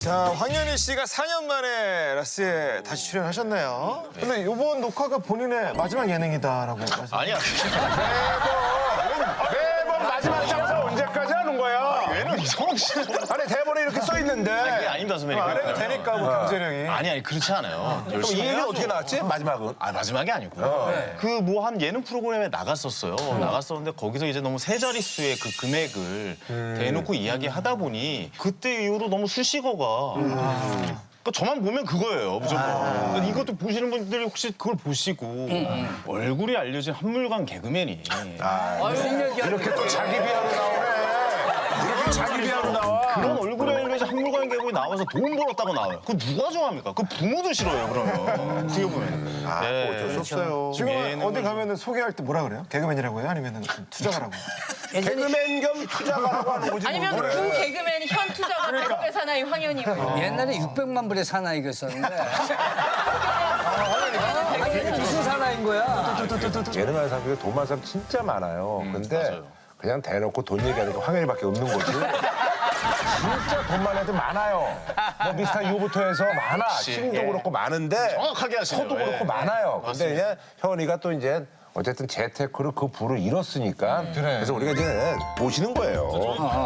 자, 황현희 씨가 4년 만에 라스에 다시 출연하셨네요. 근데 이번 녹화가 본인의 마지막 예능이다라고 말씀. 아니야. 매번 마지막 장소 언제까지 하는 거야? 얘는 이성욱 씨. 아니 대본에 이렇게 써 있는데. 그게 아닙니다, 선배님. 안 해도 되니까 뭐 경제력이. 아니 그렇지 않아요. 그럼 이 열심히 얘기 해야죠. 어떻게 나왔지? 마지막은? 아 마지막이 아니고요. 그 뭐 한 예능 프로그램에 나갔었어요. 나갔었는데 거기서 이제 너무 세 자릿수의 그 금액을 대놓고 이야기하다 보니 그때 이후로 너무 수식어가. 그러니까 저만 보면 그거예요, 무조건. 그러니까 이것도 보시는 분들이 혹시 그걸 보시고 얼굴이 알려진 한물간 개그맨이 이렇게 또 자기 비하로 나오네. 이렇게 자기 비하로 나와. 그런 얼굴이 알려진 한물간 개그맨이 나와서 돈 벌었다고 나와요. 그거 누가 좋아합니까? 그 부모도 싫어요, 그러면. 그게 보면. 어쩔 수 없어요. 지금 어디 가면은 소개할 때 뭐라 그래요? 개그맨이라고 해요? 아니면 투자가라고? 개그맨 겸 투자가라고 하는 거지. 아니면 뭐. 그 개그맨이 현 투자가 100억의 사나이 황현희. 옛날에 600만 불의 사나이였었는데 이게 무슨 사나이인 거야? 예능하는 사람들이 돈 많은 사람 진짜 많아요. 근데 맞아요. 그냥 대놓고 돈 얘기하니까 황현희밖에 없는 거지. 진짜 돈 많은 애들 많아요. 뭐 미스터 유부터 해서 많아. 신도 그렇고 많은데 정확하게 하시네요. 서도 그렇고 예. 많아요. 근데 이제 현이가 또 이제 어쨌든 재테크를 그 부를 잃었으니까 그래서 우리가 이제 모시는 거예요.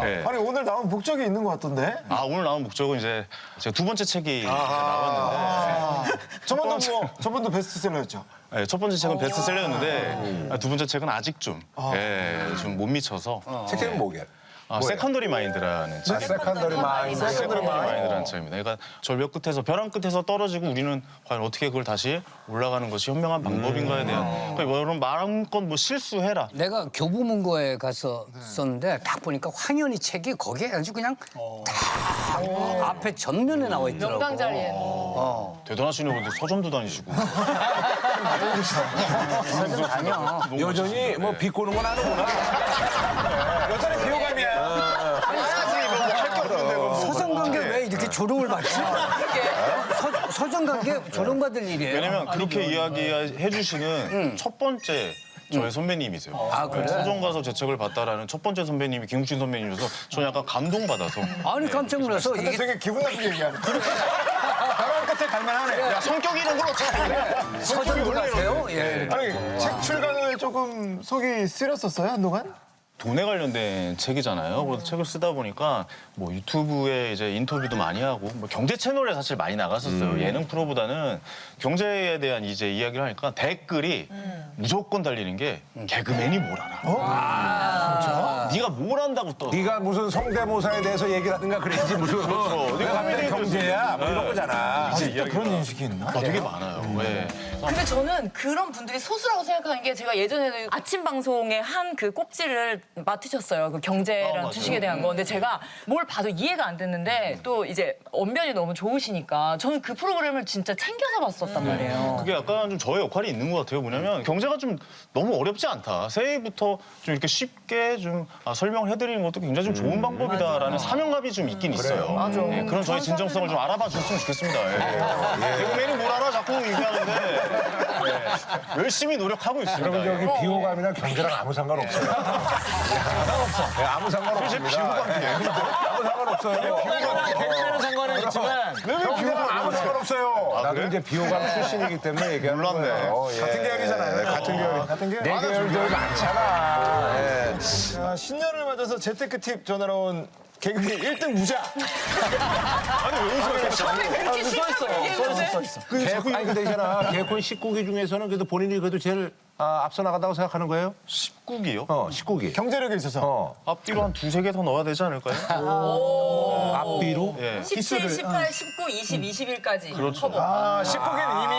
네. 아니 오늘 나온 목적이 있는 것 같던데? 아 오늘 나온 목적은 이제 제가 두 번째 책이 이제 나왔는데 저번도 베스트셀러였죠. 네, 첫 번째 책은 베스트셀러였는데 두 번째 책은 아직 좀 못 미쳐서 책 제목 뭐게? 세컨더리 마인드라는 책. 세컨더리 마인드. 세컨더리 마인드라는 책입니다. 그러니까 절벽 끝에서 벼랑 끝에서 떨어지고 우리는 과연 어떻게 그걸 다시 올라가는 것이 현명한 방법인가에 대한 그러니까 뭐 이런 마음껏 뭐 실수해라. 내가 교보문고에 가서 썼는데 딱 보니까 황현희 책이 거기에 아주 그냥 딱 앞에 전면에 나와 있더라고. 명당 자리에. 대단하시네. 근데 서점도 다니시고. 사실 다녀. 여전히 뭐 비꼬는 건 아는구나. 여전히 비호감이야. 서점 관계 왜 이렇게 조롱을 받지? 서점 관계 조롱받을 일이에요. 왜냐면 그렇게 이야기해 주시는 첫 번째 저의 선배님이세요. 아, 그래? 서점 가서 제 책을 봤다라는 첫 번째 선배님이 김국진 선배님이셔서 저는 약간 감동받아서 아니 깜짝 놀라서 근데 이게 되게 기분 나쁘게 얘기하네. 벼랑 끝에 갈만하네. 야, 성격 이런 걸 어떻게 서점 놀라세요? 예. 아니 책 출간을 조금 속이 쓰렸었어요 한동안? 돈에 관련된 책이잖아요. 그래서 책을 쓰다 보니까 뭐 유튜브에 이제 인터뷰도 많이 하고 뭐 경제 채널에 사실 많이 나갔었어요. 예능 프로보다는 경제에 대한 이제 이야기를 하니까 댓글이 무조건 달리는 게 개그맨이 뭘 알아. 진짜? 네가 뭘 안다고 떠. 네가 무슨 성대모사에 대해서 얘기를 하든가 그랬지 무슨 내가 하면 경제야 뭐 이런 거잖아. 진짜 그런 인식이 있나? 되게 많아요. 네. 근데 저는 그런 분들이 소수라고 생각하는 게 제가 예전에도 아침 방송에 한 그 꼭지를 맡으셨어요. 그 경제랑 맞아요. 주식에 대한 거. 근데 제가 뭘 봐도 이해가 안 됐는데 또 이제 언변이 너무 좋으시니까 저는 그 프로그램을 진짜 챙겨서 봤었단 말이에요. 그게 약간 좀 저의 역할이 있는 것 같아요. 뭐냐면 경제가 좀 너무 어렵지 않다. 새해부터 좀 이렇게 쉽게 좀 설명을 해드리는 것도 굉장히 좀 좋은 방법이다라는 사명감이 좀 있긴 있어요. 맞아. 네, 그런 저희 진정성을 좀 알아봐 줬으면 좋겠습니다. 예. 개그맨이 뭘 알아 자꾸 얘기하는데 예. 열심히 노력하고 있습니다. 여러분 예. 여기 비호감이랑 경제랑 아무 상관없어요. 상관없어. 아무 상관없습니다. 아무 상관없어요. 개그맨은 상관은 있지만 경제랑 아무 상관없어요. 나도 이제 비호감 출신이기 때문에 얘기하는 몰랐네. 거예요. 예. 같은 계열이잖아요. 같은 계열. 같은 계열. 내 계열들 많잖아. 예. 자, 신년을 맞아서 재테크 팁 전하러 온 개그맨 1등 무자. 아니 왜 웃어요? 써있어. 아니 근데 있잖아. 개콘 19기 중에서는 그래도 본인이 그래도 제일 앞서 나간다고 생각하는 거예요? 19기요? 19기. 경제력에 있어서. 앞뒤로 한 두세 개 더 넣어야 되지 않을까요? 앞뒤로? 예. 17, 18, 19, 20, 21까지. 그렇죠. 아, 19기는 이미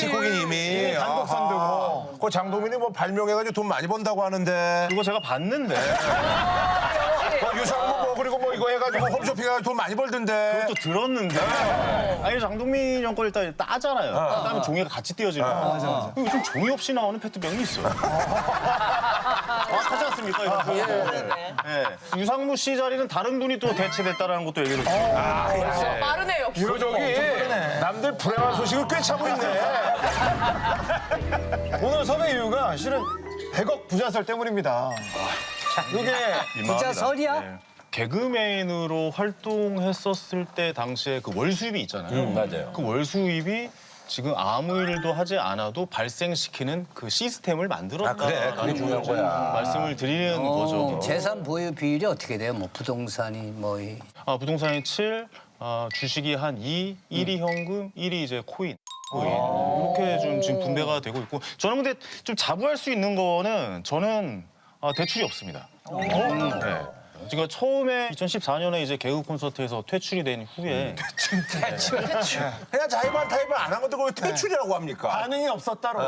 19기 이미 단독 선두고. 그 장동민이 뭐 발명해가지고 돈 많이 번다고 하는데 그거 제가 봤는데 유상무 뭐 그리고 뭐 이거 해가지고 홈쇼핑해가지고 돈 많이 벌던데. 또 들었는데 아니 장동민 형 거 일단 따잖아요. 그다음에 종이가 같이 띄어지는 거예요. 맞아. 요즘 종이 없이 나오는 페트병이 있어요. 하지 않습니까? 이거? 예. 유상무 씨 자리는 다른 분이 또 대체됐다라는 것도 얘기를 들었어요. 빠르네요. 역시. 이거 저기 남들 불행한 소식을 꿰차고 있네. 오늘 섭외 이유가 실은 100억 부자설 때문입니다. 이게 민망합니다. 부자 설이야? 예. 개그맨으로 활동했었을 때 당시에 그 월 수입이 있잖아요. 맞아요. 그 월 수입이 지금 아무 일도 하지 않아도 발생시키는 그 시스템을 만들었다라는 그게 중요한 거야. 말씀을 드리는 거죠. 재산 보유 비율이 어떻게 돼요? 뭐 부동산이 뭐 부동산이 7, 주식이 한 2, 1이 현금, 1이 이제 코인. 이렇게 좀 지금 분배가 되고 있고 저는 근데 좀 자부할 수 있는 거는 저는 대출이 없습니다. 네. 제가 처음에 2014년에 이제 개그 콘서트에서 퇴출이 된 후에 그냥 자의반 타협을 안 한 것도 왜 퇴출이라고 합니까? 반응이 없었다로.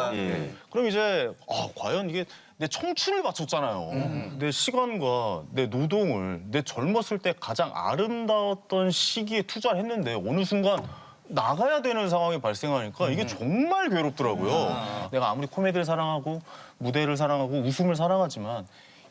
그럼 이제 과연 이게 내 청춘을 바쳤잖아요. 내 시간과 내 노동을 내 젊었을 때 가장 아름다웠던 시기에 투자를 했는데 어느 순간 나가야 되는 상황이 발생하니까 이게 정말 괴롭더라고요. 내가 아무리 코미디를 사랑하고 무대를 사랑하고 웃음을 사랑하지만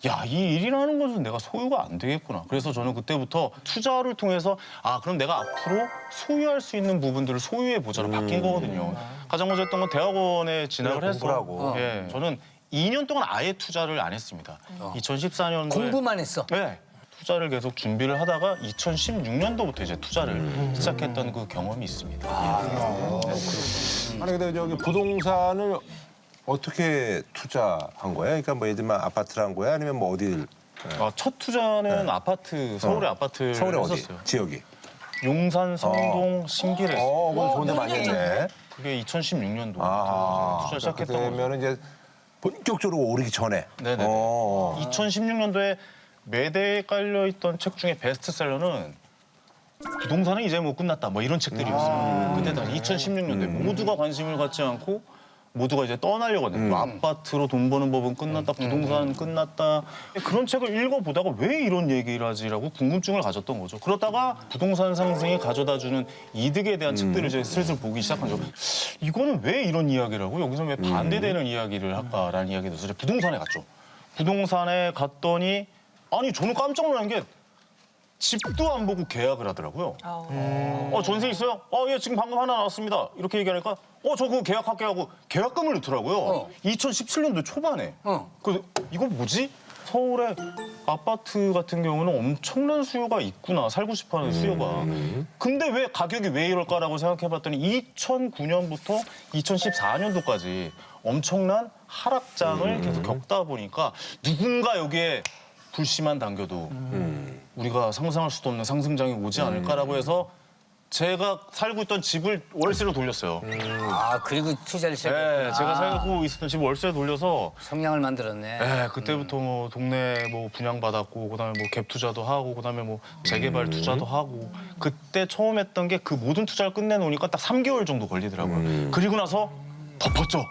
야, 이 일이라는 것은 내가 소유가 안 되겠구나. 그래서 저는 그때부터 투자를 통해서 그럼 내가 앞으로 소유할 수 있는 부분들을 소유의 보좌로 바뀐 거거든요. 가장 먼저 했던 건 대학원에 진학을 해서 공부를 하고. 예, 저는 2년 동안 아예 투자를 안 했습니다. 2014년도에 공부만 했어. 네. 투자를 계속 준비를 하다가 2016년도부터 이제 투자를 시작했던 그 경험이 있습니다. 아니 근데 저기 부동산을 어떻게 투자한 거야? 그러니까 뭐 예를 들면 아파트를 한 거야? 아니면 뭐 어딜? 첫 투자는 아파트, 서울의 아파트를 서울에 어디? 했었어요. 지역이? 용산, 성동, 신길에 했어요. 그건 좋은데 많이 했네. 그게 2016년도 투자를 시작했던 거죠. 그러면 이제 본격적으로 오르기 전에. 네네. 2016년도에 매대에 깔려있던 책 중에 베스트셀러는 부동산은 이제 뭐 끝났다 뭐 이런 책들이었어요. 그때 당시 2016년도에 모두가 관심을 갖지 않고 모두가 이제 떠나려고 하는 뭐 아파트로 돈 버는 법은 끝났다, 부동산 끝났다. 그런 책을 읽어보다가 왜 이런 얘기를 하지라고 궁금증을 가졌던 거죠. 그러다가 부동산 상승이 가져다주는 이득에 대한 책들을 이제 슬슬 보기 시작한 거죠. 이거는 왜 이런 이야기를 하고 여기서 왜 반대되는 이야기를 할까라는 이야기를 해서 부동산에 갔죠. 부동산에 갔더니 아니 저는 깜짝 놀란 게 집도 안 보고 계약을 하더라고요. 전세 있어요? 예, 지금 방금 하나 나왔습니다. 이렇게 얘기하니까 저 그거 계약할게 하고 계약금을 넣더라고요. 2017년도 초반에. 그래서 이거 뭐지? 서울에 아파트 같은 경우는 엄청난 수요가 있구나. 살고 싶어하는 수요가. 근데 왜 가격이 왜 이럴까라고 생각해봤더니 2009년부터 2014년도까지 엄청난 하락장을 계속 겪다 보니까 누군가 여기에 불씨만 당겨도 우리가 상상할 수도 없는 상승장이 오지 않을까라고 해서 제가 살고 있던 집을 월세로 돌렸어요. 그리고 투자를 시작했구나. 네, 제가 살고 있었던 집을 월세로 돌려서 성량을 만들었네. 네, 그때부터 뭐 동네 뭐 분양받았고 그다음에 뭐 갭 투자도 하고 그다음에 뭐 재개발 투자도 하고 그때 처음 했던 게 그 모든 투자를 끝내놓으니까 딱 3개월 정도 걸리더라고요. 그리고 나서 덮었죠.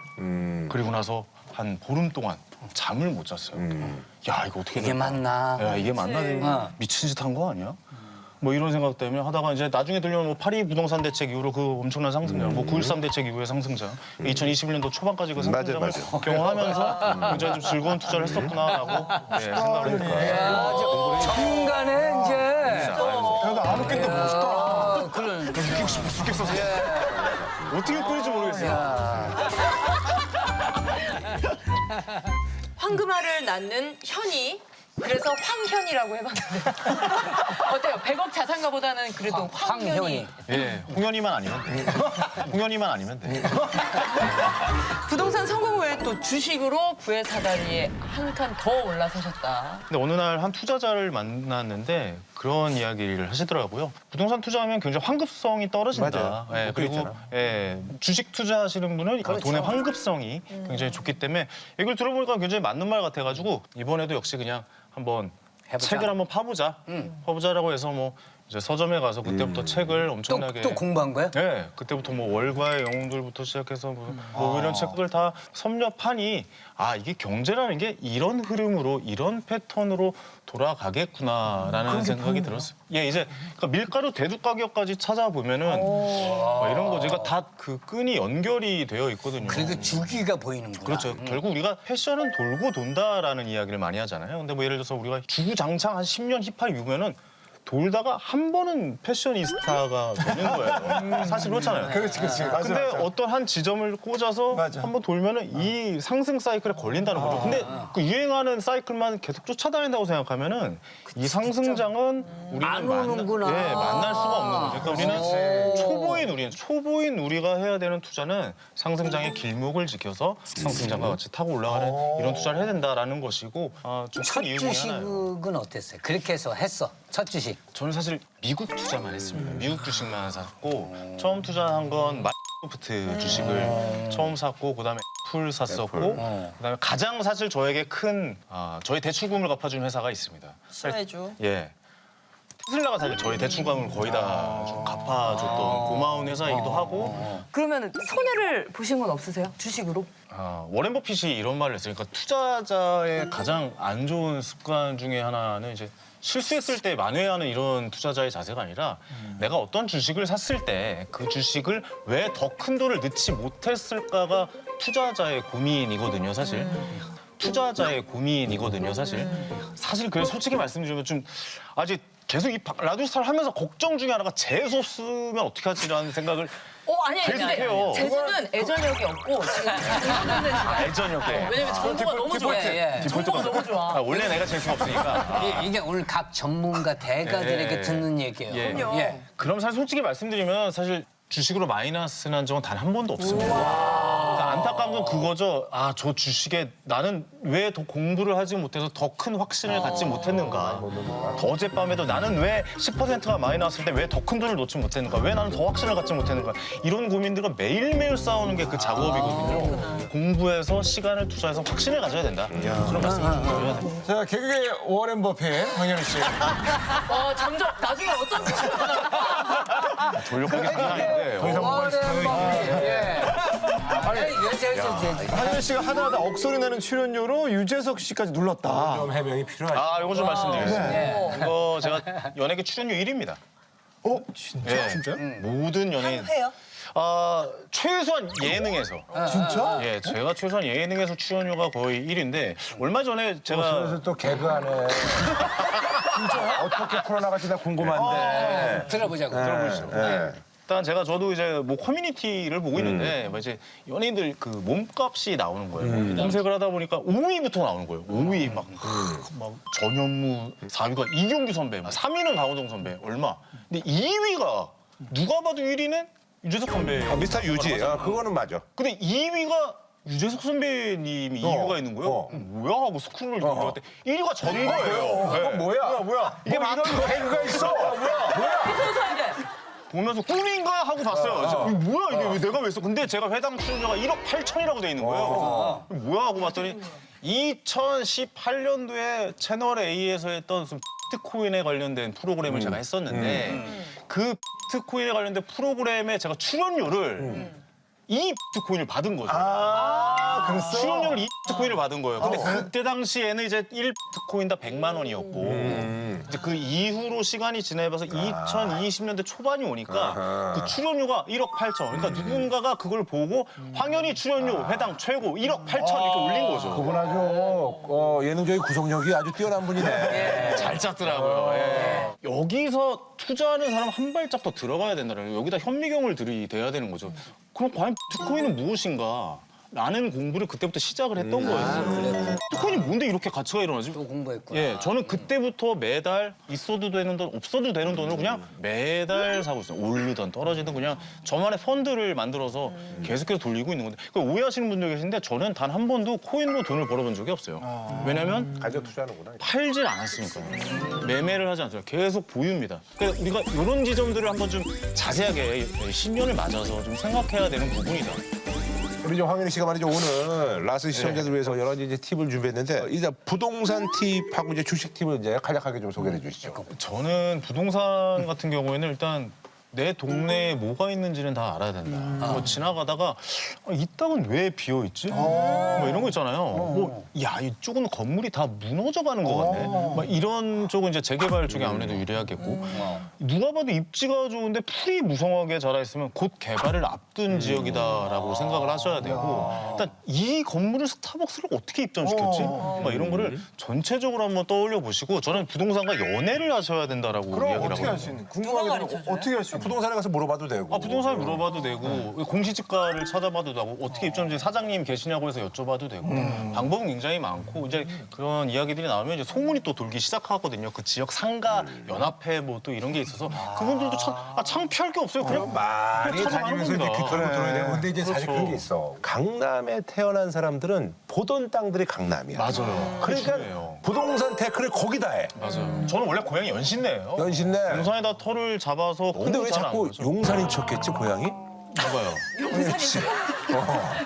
그리고 나서 한 보름 동안 잠을 못 잤어요. 야, 이거 어떻게 이게 될까? 맞나? 야, 이게 맞나? 미친 짓 한 거 아니야? 뭐 이런 생각 때문에 하다가 이제 나중에 들려온 뭐 파리 부동산 대책 이후로 그 엄청난 상승장, 뭐 9.13 대책 이후의 상승장, 2021년도 초반까지 그 상승장을 맞아요. 경험하면서 굉장히 좀 즐거운 투자를 했었구나라고 생각을 했습니다. 중간에 이제 그래도 안 웃긴데 멋있다. 그런 어떻게 끓일지 모르겠어요. 황금알을 낳는 현이 그래서 황현이라고 해봤는데 어때요? 100억 자산가보다는 그래도 황현이. 황현이. 예, 홍현이만 아니면 돼. 홍현이만 아니면 돼. 부동산 성공 후에 또 주식으로 부의 사다리에 한 칸 더 올라서셨다. 근데 어느 날 한 투자자를 만났는데 그런 이야기를 하시더라고요. 부동산 투자하면 굉장히 환급성이 떨어진다. 맞아요. 예, 그거 그리고 있잖아. 주식 투자하시는 분은 돈의 환급성이 굉장히 좋기 때문에 이걸 들어보니까 굉장히 맞는 말 같아가지고 이번에도 역시 그냥 한번 해보자. 책을 한번 파보자. 파보자라고 해서 뭐 이제 서점에 가서 그때부터 책을 엄청나게 또 공부한 거야? 네, 그때부터 뭐 월과의 영웅들부터 시작해서 뭐 이런 책들 다 섭렵하니 이게 경제라는 게 이런 흐름으로 이런 패턴으로 돌아가겠구나라는 생각이 들었어요. 예, 이제 그러니까 밀가루 대두 가격까지 찾아보면은 막 이런 거지. 그러니까 다 그 끈이 연결이 되어 있거든요. 그리고 주기가 보이는구나. 그렇죠. 결국 우리가 패션은 돌고 돈다라는 이야기를 많이 하잖아요. 근데 뭐 예를 들어서 우리가 주구장창 한 10년 힙합 이후면은 돌다가 한 번은 패셔니스타가 되는 거예요. 사실 그렇잖아요. 그렇지. 맞아. 근데 어떤 한 지점을 꽂아서 맞아. 한 번 돌면은 이 상승 사이클에 걸린다는 거죠. 근데 그 유행하는 사이클만 계속 쫓아다닌다고 생각하면은 이 상승장은 우리는 안 오는구나. 만날 수가 없는 거죠. 그러니까 우리는 초보인 우리가 해야 되는 투자는 상승장의 길목을 지켜서 상승장과 같이 타고 올라가는 이런 투자를 해야 된다라는 것이고 좀 첫 큰 이유 중에 하나예요. 주식은 어땠어요? 그렇게 해서 했어. 첫 주식. 저는 사실 미국 투자만 했습니다. 미국 주식만 샀고 처음 투자한 건 마이크로소프트 주식을 처음 샀고 그다음에 애플 샀었고 그다음에 가장 사실 저에게 큰 저희 대출금을 갚아준 회사가 있습니다. 신해주. 예. 테슬라가 사실 저희 대출금을 거의 다 좀 갚아줬던 고마운 회사이기도 하고 그러면 손해를 보신 건 없으세요? 주식으로? 워렌 버핏이 이런 말을 했어요. 그러니까 투자자의 가장 안 좋은 습관 중에 하나는 이제 실수했을 때 만회하는 이런 투자자의 자세가 아니라 내가 어떤 주식을 샀을 때 그 주식을 왜 더 큰 돈을 넣지 못했을까가 투자자의 고민이거든요, 사실. 투자자의 고민이거든요, 사실. 사실 그래서 솔직히 말씀드리면 좀 아직 계속 이 라디오스타를 하면서 걱정 중에 하나가 재수 없으면 어떻게 하지라는 생각을 아니 계속해요. 재수는 애전력이 없고 지금 재수는 애전역에. 왜냐면 정보가 너무 좋아. 정보가 너무 좋아. 원래 내가 재수가 없으니까. 이게 오늘 각 전문가 대가들에게 예. 듣는 얘기예요. 예. 그럼요. 예. 그럼 사실 솔직히 말씀드리면 사실 주식으로 마이너스 난 적은 단 한 번도 없습니다. 그러니까 안타까운 건 그거죠. 저 주식에 나는 왜 더 공부를 하지 못해서 더 큰 확신을 갖지 못했는가. 더 어젯밤에도 나는 왜 10%가 마이너스일 때 왜 더 큰 돈을 놓지 못했는가. 왜 나는 더 확신을 갖지 못했는가. 이런 고민들과 매일매일 싸우는 게 그 작업이거든요. 공부해서 시간을 투자해서 확신을 가져야 된다. 그런 말씀을 좀 드려야 됩니다. 자, 개그의 워렌 버핏 황현희 씨. 점점 나중에 어떤 수식으로 나올까? 돌려보기 상황인데. 더 이상 뭐가 있어요? 예. 황현희 씨가 하다하다 억소리 나는 출연료로 유재석 씨까지 눌렀다. 좀 해명이 필요하죠. 이거 좀 말씀드리겠습니다. 이거 제가 연예계 출연료 1위입니다. 진짜? 진짜? 모든 연예인. 해요? 최소한 예능에서. 진짜? 예, 제가 최소한 예능에서 출연료가 거의 1위인데 얼마 전에 제가 그래서 또 개그하네. 진짜요? 어떻게 풀어나갈지 나 궁금한데. 들어보자고. 들어보시죠. 네. 일단 저도 이제 뭐 커뮤니티를 보고 있는데 뭐 이제 연예인들 그 몸값이 나오는 거예요. 검색을 하다 보니까 5위부터 나오는 거예요. 5위 막 전현무, 4위가 이경규 선배, 3위는 강호동 선배 얼마. 근데 2위가 누가 봐도 1위는 유재석 선배. 미스터 유지. 그거는 맞아. 근데 2위가 유재석 선배님이 2위가 있는 거예요. 뭐야 하고 스크롤을 눌렀더니 1위가 전 거예요. 네. 뭐야? 이게 이런 개그가 있어. 보면서 꿈인가 하고 봤어요. 이게 뭐야 이게 왜 내가 왜 했어? 근데 제가 회당 출연료가 1억 8천이라고 돼 있는 거예요. 뭐야 하고 봤더니 2018년도에 채널 A에서 했던 비트코인에 관련된 프로그램을 제가 했었는데 그 비트코인에 관련된 프로그램에 제가 출연료를 이 비트코인을 받은 거죠. 그랬어? 출연료를 이 비트코인을 받은 거예요. 근데 그때 당시에는 이제 1 비트코인당 100만 원이었고 이제 그 이후로 시간이 지나봐서 2020년대 초반이 오니까 그 출연료가 1억 8천. 그러니까 누군가가 그걸 보고 황현희 출연료 회당 최고 1억 8천 이렇게 올린 거죠. 그분 아주 예능적인 구속력이 아주 뛰어난 분이네. 잘 짰더라고요. 예. 여기서 투자하는 사람 한 발짝 더 들어가야 된다는 거예요. 여기다 현미경을 들이대야 되는 거죠. 그럼 과연 비트코인은 무엇인가? 라는 공부를 그때부터 시작을 했던 거였어요. 비트코인이 뭔데 이렇게 가치가 일어나지? 또 공부했구나. 예, 저는 그때부터 매달 있어도 되는 돈, 없어도 되는 돈을 그냥 매달 사고 있어요. 오르던 떨어지던 그냥 저만의 펀드를 만들어서 계속해서 돌리고 있는 건데 그 오해하시는 분들 계신데 저는 단 한 번도 코인으로 돈을 벌어본 적이 없어요. 왜냐면 가져 투자하는구나. 팔질 않았으니까요. 매매를 하지 않습니다. 계속 보유입니다. 그러니까 우리가 이런 지점들을 한번 좀 자세하게 신년을 맞아서 좀 생각해야 되는 부분이다. 우리 이제 황현희 씨가 말이죠 오늘 라스 시청자들 위해서 여러 가지 이제 팁을 준비했는데 이제 부동산 팁하고 이제 주식 팁을 이제 간략하게 좀 소개해 주시죠. 저는 부동산 같은 경우에는 일단 내 동네에 뭐가 있는지는 다 알아야 된다. 뭐 지나가다가 이 땅은 왜 비어 있지? 뭐 이런 거 있잖아요. 뭐 야 이쪽은 건물이 다 무너져 가는 것 같네. 막 이런 쪽은 이제 재개발 쪽이 아무래도 유리하겠고 누가 봐도 입지가 좋은데 풀이 무성하게 자라 있으면 곧 개발을 앞둔 지역이다라고 생각을 하셔야 되고 일단 이 건물을 스타벅스를 어떻게 입점시켰지? 막 이런 거를 전체적으로 한번 떠올려 보시고 저는 부동산과 연애를 하셔야 된다라고 그럼 이야기를 어떻게 할 하거든요. 수 있는? 궁금하게 되면 어떻게 할 수 있는? 부동산에 가서 물어봐도 되고. 아, 부동산에 물어봐도 되고 공시지가를 찾아봐도 되고 어떻게 입점지 사장님 계시냐고 해서 여쭤봐도 되고 방법은 굉장히 많고 이제 그런 이야기들이 나오면 이제 소문이 또 돌기 시작하거든요. 그 지역 상가 연합회 뭐 또 이런 게 있어서 그분들도 참 창피할 게 없어요. 그냥 많이 찾아가는 다니면서 이제 겁니다. 귀토를 들어야 되고. 근데 이제 사실 그런 게 있어. 강남에 태어난 사람들은 보던 땅들이 강남이야. 맞아요. 그게 그러니까 중요해요. 부동산 태클을 거기다 해. 맞아요. 저는 원래 고향이 연신내예요. 연신내. 용산에다 터를 잡아서 근데 너무 왜 잘안 자꾸 가죠. 용산인 척했지 고향이? 봐봐요.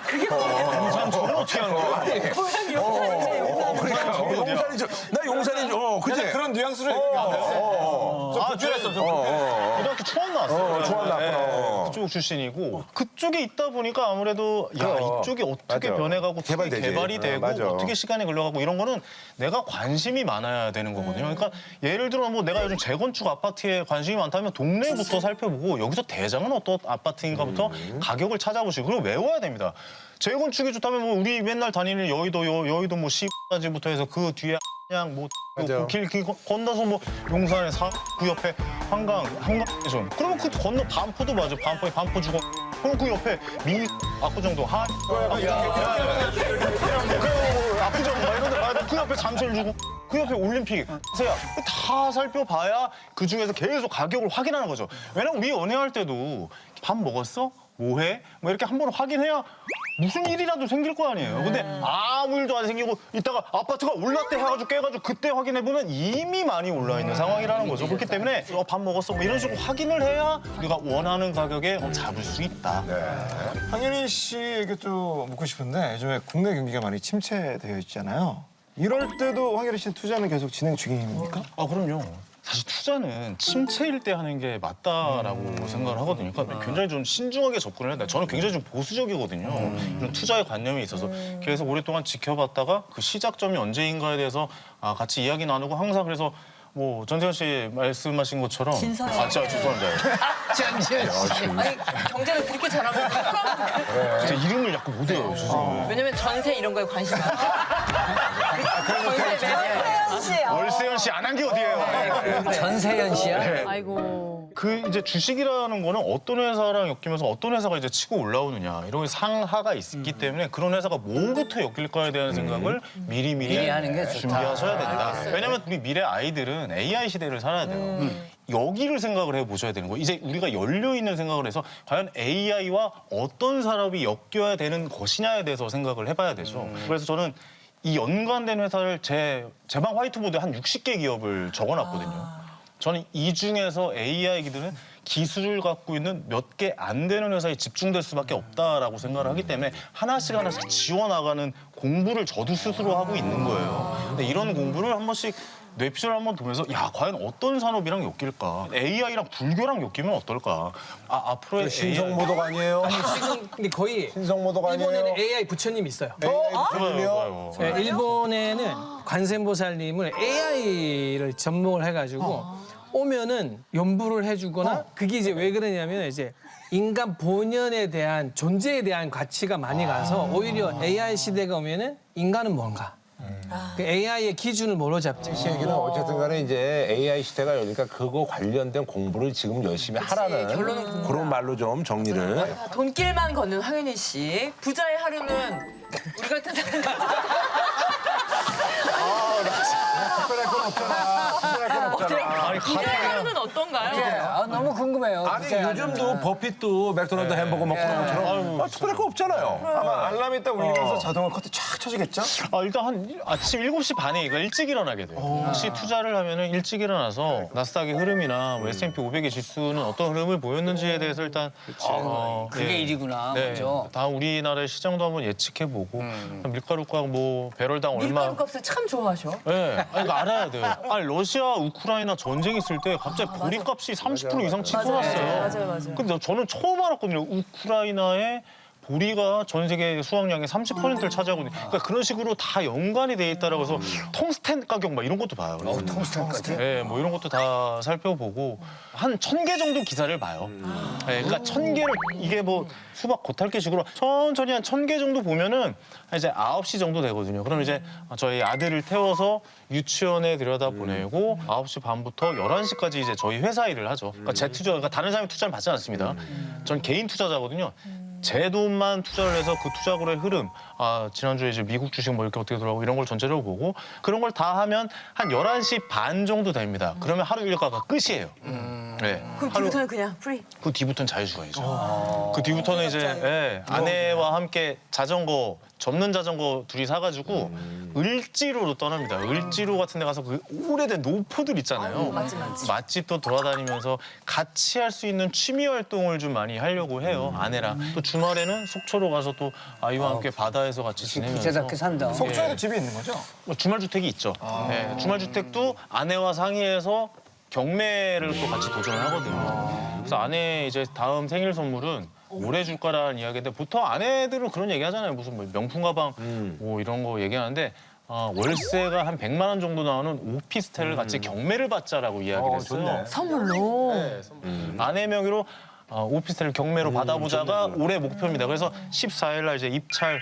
그게 뭐예요? 용산 저를 어떻게 하는 거예요? 고향이 용산이세요. 그러니까 용산인 척. 나 용산인 척. 그치? 그런 뉘앙스로 얘기하네. 좀 불편했어. 좀 불편했어. 고등학교 초원 나왔어요. 초원 나왔구나. 그쪽 출신이고 그쪽에 있다 보니까 아무래도 야 이쪽이 어떻게 맞아. 변해가고 어떻게 개발되지. 개발이 되고 맞아. 어떻게 시간이 걸려가고 이런 거는 내가 관심이 많아야 되는 거거든요. 그러니까 예를 들어 뭐 내가 요즘 재건축 아파트에 관심이 많다면 동네부터 살펴보고 여기서 대장은 어떤 아파트인가부터 가격을 찾아보시고 그리고 외워야 됩니다. 재건축이 좋다면 뭐 우리 맨날 다니는 여의도 뭐 시까지부터 해서 그 뒤에 그냥 뭐 길 건너서 뭐 용산에 그 옆에 한강에서 그러면 그 건너 반포도 맞아. 반포 주거. 그럼 그 옆에 압구정동 압구정 막 이런 데 가야 돼. 그 옆에 잠실 주고 그 옆에 올림픽 세야 다 살펴봐야 그 중에서 계속 가격을 확인하는 거죠. 왜냐면 우리 연애할 때도 밥 먹었어? 뭐해? 뭐 이렇게 한 번 확인해야 무슨 일이라도 생길 거 아니에요. 근데 아무 일도 안 생기고 이따가 아파트가 올랐대 해가지고 깨가지고 그때 확인해보면 이미 많이 올라있는 상황이라는 거죠. 그렇기 때문에 밥 먹었어? 뭐 이런 식으로 확인을 해야 우리가 원하는 가격에 잡을 수 있다. 황현희 씨에게 좀 묻고 싶은데 요즘에 국내 경기가 많이 침체되어 있잖아요. 이럴 때도 황현희 씨 투자는 계속 진행 중입니까? 아 그럼요. 사실 투자는 침체일 때 하는 게 맞다라고 생각을 하거든요. 그러니까 굉장히 좀 신중하게 접근을 해야 돼요. 저는 굉장히 좀 보수적이거든요. 이런 투자의 관념이 있어서 계속 오랫동안 지켜봤다가 그 시작점이 언제인가에 대해서 같이 이야기 나누고 항상 그래서 뭐 전태현 씨 말씀하신 것처럼 진선이요. 진짜 죄송합니다. 아니 경제를 그렇게 잘하면 제 이름을 자꾸 못 외워요. 죄송해요. 왜냐면 전세 이런 거에 관심이 많아요. 전세 매매. 월세현 씨 안 한 게 어디예요? 전세현 씨야? 아이고. 그 이제 주식이라는 거는 어떤 회사랑 엮이면서 어떤 회사가 이제 치고 올라오느냐 이런 상하가 있기 때문에 그런 회사가 뭐부터 엮일까에 대한 생각을 미리 미리 하는 게 좋다. 준비하셔야 된다. 왜냐하면 우리 미래 아이들은 AI 시대를 살아야 돼요. 여기를 생각을 해보셔야 되는 거예요. 이제 우리가 열려있는 생각을 해서 과연 AI와 어떤 산업이 엮여야 되는 것이냐에 대해서 생각을 해봐야 되죠. 그래서 저는 이 연관된 회사를 제 방 화이트보드에 한 60개 기업을 적어놨거든요. 저는 이 중에서 AI 기들은 기술을 갖고 있는 몇 개 안 되는 회사에 집중될 수밖에 없다라고 생각을 하기 때문에 하나씩 지워나가는 공부를 저도 스스로 하고 있는 거예요. 근데 이런 공부를 한 번씩 뇌피셜을 한번 보면서 야 과연 어떤 산업이랑 엮일까? AI랑 불교랑 엮이면 어떨까? 앞으로의 신성모독 아니에요? 지금 근데 거의 신성모독 아니에요? 일본에는 AI 부처님이 있어요. 부처님이요? 네, 일본에는 관세음보살님을 AI를 접목을 해가지고 오면은 연부를 해주거나 그게 이제 왜 그러냐면 이제 인간 본연에 대한 존재에 대한 가치가 많이 가서 오히려 AI 시대가 오면은 인간은 뭔가 그 AI의 기준을 뭐로 잡지? 이 얘기는 어쨌든 간에 이제 AI 시대가 열리니까 그거 관련된 공부를 지금 열심히 하라는 결론은 공부다. 그런 말로 좀 정리를. 돈길만 걷는 황현희 씨. 부자의 하루는 우리 같은 사람. 특별할 건 없잖아. 특별할 건 없잖아. 아니 부자의 하루는 어떤가요? 아, 너무 궁금해요. 아니 진짜. 요즘도 버핏도 맥도날드 햄버거 먹고 그런 것처럼 특별할 거 없잖아요. 아마 알람이 딱 울리면서 자동으로 커트 쫙 쳐지겠죠? 일단 한 아침 7시 반에 이거 일찍 일어나게 돼요. 혹시 투자를 하면은 일찍 일어나서 나스닥의 흐름이나 뭐 S&P 500의 지수는 어떤 흐름을 보였는지에 대해서 일단 그게 네. 일이구나. 네. 그죠? 다 우리나라의 시장도 한번 예측해보고 밀가루가 뭐 배럴당 얼마. 밀가루 값을 참 좋아하셔. 네, 아니, 이거 알아야 돼요. 아니 러시아 우크라이나 전쟁 있을 때 갑자기 보리값이 30% 이상 그냥 치솟았어요. 맞아요. 근데 저는 처음 알았거든요. 우크라이나의 보리가 전 세계 수확량의 30%를 차지하거든요. 그러니까 그런 식으로 다 연관이 돼 있다라고 해서 텅스텐 가격 막 이런 것도 봐요. 텅스텐까지. 네, 뭐 이런 것도 다 살펴보고 한 1,000개 정도 기사를 봐요. 네, 그러니까 1,000개를 이게 뭐 수박 겉핥기식으로 천천히 한 1,000개 정도 보면은 이제 9시 정도 되거든요. 그럼 이제 저희 아들을 태워서 유치원에 들여다 보내고 9시 반부터 11시까지 이제 저희 회사 일을 하죠. 그러니까 제 투자, 그러니까 다른 사람이 투자를 받지 않습니다. 전 개인 투자자거든요. 제 돈만 투자를 해서 그 투자고의 흐름, 지난주에 이제 미국 주식 뭐 이렇게 어떻게 돌아가고 이런 걸 전체적으로 보고 그런 걸 다 하면 한 11시 반 정도 됩니다. 그러면 하루 일과가 끝이에요. 네. 그럼 뒤부터는 그냥 프리. 그 뒤부터는 자유주간이죠. 그 뒤부터는 이제 아내와 함께 자전거, 접는 자전거 둘이 사가지고 을지로로 떠납니다. 을지로 같은 데 가서 그 오래된 노포들 있잖아요. 맛집도 돌아다니면서 같이 할 수 있는 취미 활동을 좀 많이 하려고 해요. 아내랑. 또 주말에는 속초로 가서 또 아이와 함께 바다에서 같이 지내면서. 부자답게 산다. 속초에도 집이 있는 거죠? 뭐 주말주택이 있죠. 네, 주말주택도 아내와 상의해서 경매를 또 같이 도전을 하거든요. 그래서 아내 이제 다음 생일 선물은 뭘 해줄 거라는 이야기인데 보통 아내들은 그런 얘기 하잖아요. 무슨 뭐 명품 가방 뭐 이런 거 얘기하는데 월세가 한 100만 원 정도 나오는 오피스텔을 같이 경매를 받자라고 이야기를 했어요. 선물로. 아내 명의로 오피스텔을 경매로 받아보자가 올해 목표입니다. 그래서 14일 날 이제 입찰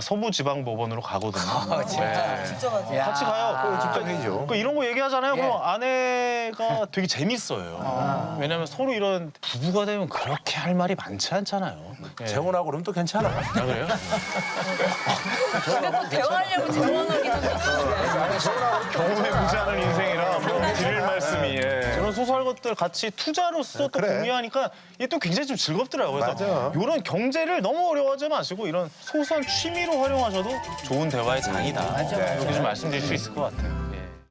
서부지방법원으로 가거든요. 네. 같이 가요. 직장이죠. 그러니까 이런 거 얘기하잖아요. 그럼 아내가 되게 재밌어요. 왜냐면 서로 이런 부부가 되면 그렇게 할 말이 많지 않잖아요. 예. 재혼하고 그러면 또 괜찮아. 아, 그래요? 근데 또 대화하려고 재원하긴 한데. 경험해 보지 않은 인생이라 뭐 드릴 말씀이. 예. 저런 소소한 것들 같이 투자로서 또 그래. 공유하니까 이게 또 굉장히 좀 즐겁더라고요. 그래서 맞아. 이런 경제를 너무 어려워하지 마시고 이런 소소한 취미로 활용하셔도 좋은 대화의 장이다. 이렇게 좀 말씀드릴 수 있을 것 같아요.